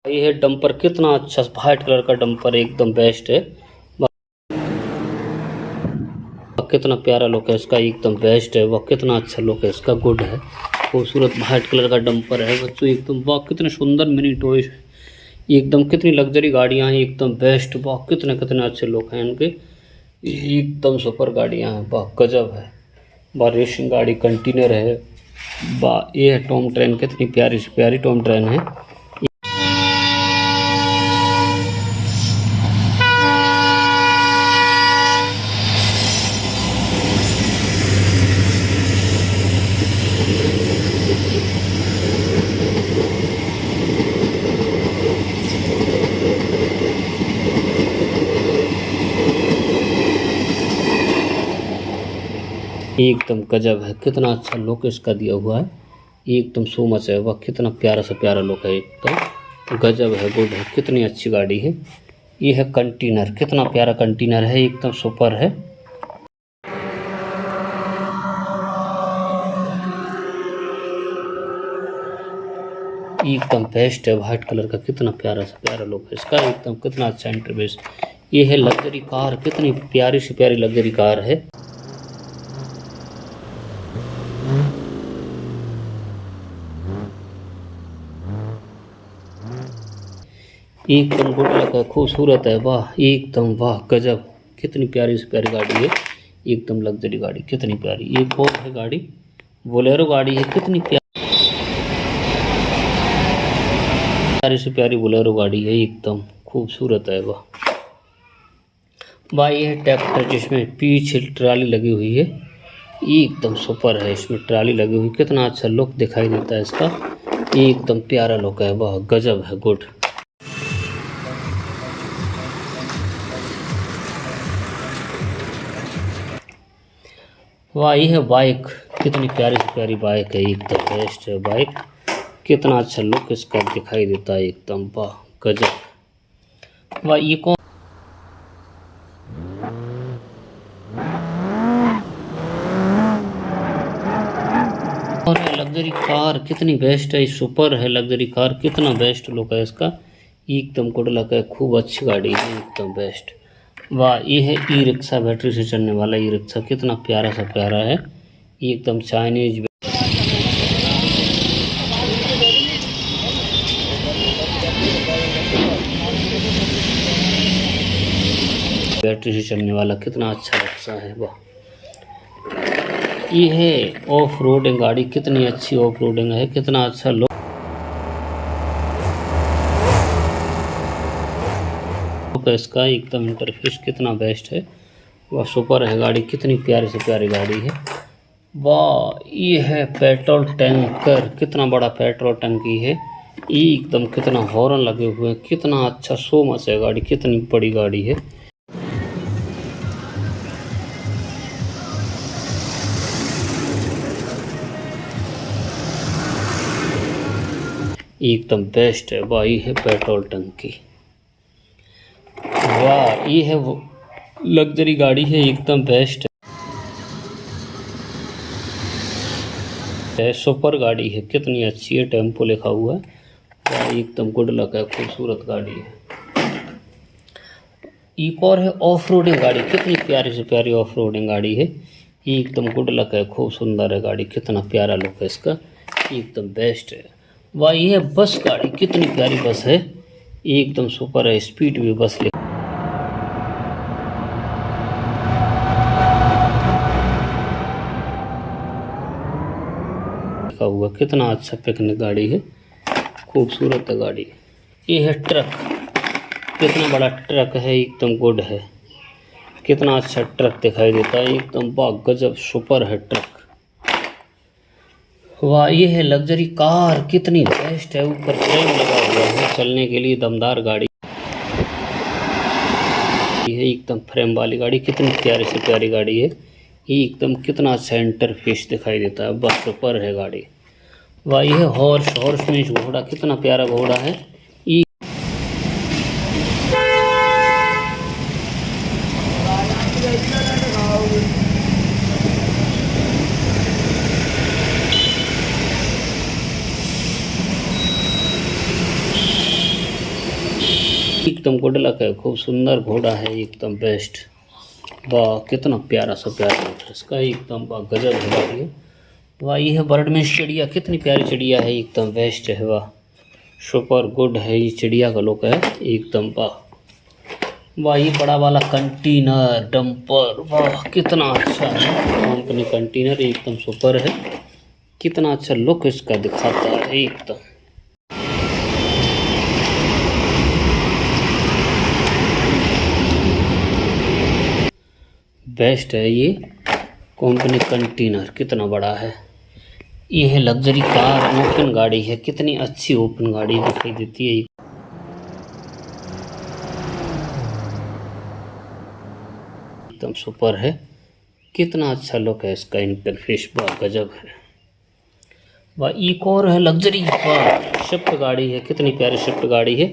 ये है डंपर, कितना अच्छा वाइट कलर का डंपर एकदम बेस्ट है। कितना प्यारा लुक है इसका, एकदम बेस्ट है। वह कितना अच्छा लुक है इसका, गुड है। खूबसूरत वाइट कलर का डंपर है बच्चों, एकदम वाह कितने सुंदर मिनी टॉयज, एकदम कितनी लग्जरी गाड़ियाँ हैं, एकदम बेस्ट। वाह कितने कितने अच्छे लुक हैं इनके, एकदम सुपर गाड़ियाँ हैं। वाह गजब है। वाह रेसिंग गाड़ी कंटेनर है। वाह ये है टॉम ट्रेन, कितनी प्यारी से प्यारी टॉम ट्रेन है। एकदम गजब है, कितना अच्छा लुक इसका दिया हुआ है, एकदम सो मच है। वह कितना प्यारा सा प्यारा लुक है, एकदम गजब है, गुड है। कितनी अच्छी गाड़ी है। ये है कंटेनर, कितना प्यारा कंटेनर है, एकदम सुपर है। एकदम बेस्ट है, वाइट कलर का कितना प्यारा सा प्यारा लुक है इसका, एकदम कितना अच्छा इंटरफेस। ये है लग्जरी कार, कितनी प्यारी से प्यारी लग्जरी कार है। एकदम गुड लुक है, खूबसूरत है। वाह एकदम वाह गजब, कितनी प्यारी से प्यारी गाड़ी है, एकदम लग्जरी गाड़ी, कितनी प्यारी। एक और है गाड़ी, बोलेरो गाड़ी है, कितनी प्यारी से प्यारी बोलेरो गाड़ी है, एकदम खूबसूरत है। वाह वाह ये है ट्रैक्टर, जिसमें पीछे ट्राली लगी हुई है, एकदम सुपर है। इसमें ट्राली लगी हुई, कितना अच्छा लुक दिखाई देता है इसका, एकदम प्यारा लुक है। वाह गजब है, गुड। वाह ये है बाइक, कितनी प्यारी से प्यारी बाइक है, एकदम बेस्ट है बाइक, कितना अच्छा लुक इसका दिखाई देता है, एकदम वाह गजब। वाह ये कौन और है लग्जरी कार, कितनी बेस्ट है, सुपर है लग्जरी कार, कितना बेस्ट लुक है इसका, एकदम गुड लुक है, खूब अच्छी गाड़ी है, एकदम बेस्ट। वाह ये है ई रिक्शा, बैटरी से चलने वाला ई रिक्शा, कितना प्यारा सा प्यारा है, एकदम चाइनीज बैटरी से चलने वाला, कितना अच्छा रिक्शा है। वाह ये है ऑफ रोडिंग गाड़ी, कितनी अच्छी ऑफ रोडिंग है, कितना अच्छा लुक है इसका, एकदम इंटरफेस कितना बेस्ट है। वाह सुपर है गाड़ी, कितनी प्यारी से प्यारी गाड़ी है। वाह ये है पेट्रोल टैंकर, कितना बड़ा पेट्रोल टंकी है, एकदम कितना हॉर्न लगे हुए हैं, कितना अच्छा सो मच है गाड़ी, कितनी बड़ी गाड़ी है, एकदम बेस्ट है। वाह ये है पेट्रोल टंकी। वाह ये है वो लग्जरी गाड़ी है, एकदम बेस्ट है, सुपर गाड़ी है, कितनी अच्छी है, टेम्पो लिखा हुआ है। वाह एकदम गुड लक है, खूबसूरत गाड़ी है। एक और है ऑफ रोडिंग गाड़ी, कितनी प्यारी से प्यारी ऑफ रोडिंग गाड़ी है, एकदम गुड लक है, खूब सुंदर है गाड़ी, कितना प्यारा लुक है इसका, एकदम बेस्ट है। वाह ये है बस गाड़ी, कितनी प्यारी बस है, एकदम सुपर है, स्पीड भी बस लिखा हुआ, कितना अच्छा पिकनिक गाड़ी है, खूबसूरत है गाड़ी। ये है ट्रक, कितना बड़ा ट्रक है, एकदम गुड है, कितना अच्छा ट्रक दिखाई देता है, एकदम वाह गजब सुपर है ट्रक। वाह ये है लग्जरी कार, कितनी बेस्ट है, ऊपर फ्रेम लगा हुआ है चलने के लिए, दमदार गाड़ी है, एकदम फ्रेम वाली गाड़ी, कितनी प्यारी से प्यारी गाड़ी है, एकदम कितना अच्छा इंटरफेस दिखाई देता है, बस सुपर है गाड़ी। वाह ये है हॉर्स, हॉर्स मीन्स घोड़ा, कितना प्यारा घोड़ा है, एकदम गुड लक है, खूब सुंदर घोड़ा है, एकदम बेस्ट। वाह कितना प्यारा सा प्यारा है इसका, एकदम वाह गजब है। वाह ये है बर्ड में चिड़िया, कितनी प्यारी चिड़िया है, एकदम बेस्ट है। वाह सुपर गुड है, ये चिड़िया का लुक है एकदम। वाह वाह ये बड़ा वाला कंटेनर डंपर, वाह कितना अच्छा है कंपनी कंटेनर, एकदम सुपर है। कितना अच्छा लुक इसका दिखाता है एकदम। बेस्ट है ये कंपनी कंटेनर, कितना बड़ा है। ये है लग्जरी कार, ओपन गाड़ी है, कितनी अच्छी ओपन गाड़ी दिखाई देती है। एकदम सुपर है, कितना अच्छा लुक है इसका इंटरफेस, वाह गजब है। वाह एक और है लग्जरी, वाह शिफ्ट गाड़ी है, कितनी प्यारी शिफ्ट गाड़ी है,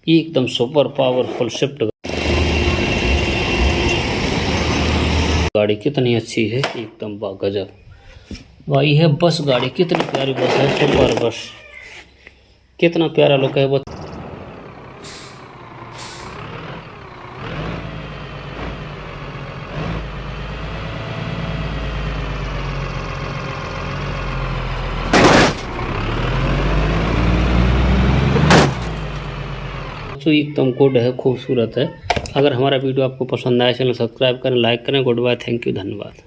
एकदम सुपर पावरफुल शिफ्ट गाड़ी, कितनी अच्छी है एकदम, वाह गजब। वाह ये है बस गाड़ी, कितनी प्यारी बस है, सुपर बस, कितना प्यारा लुक है। तो एकदम गुड है, खूबसूरत है। अगर हमारा वीडियो आपको पसंद आए चैनल सब्सक्राइब करें, लाइक करें। गुड बाय, थैंक यू, धन्यवाद।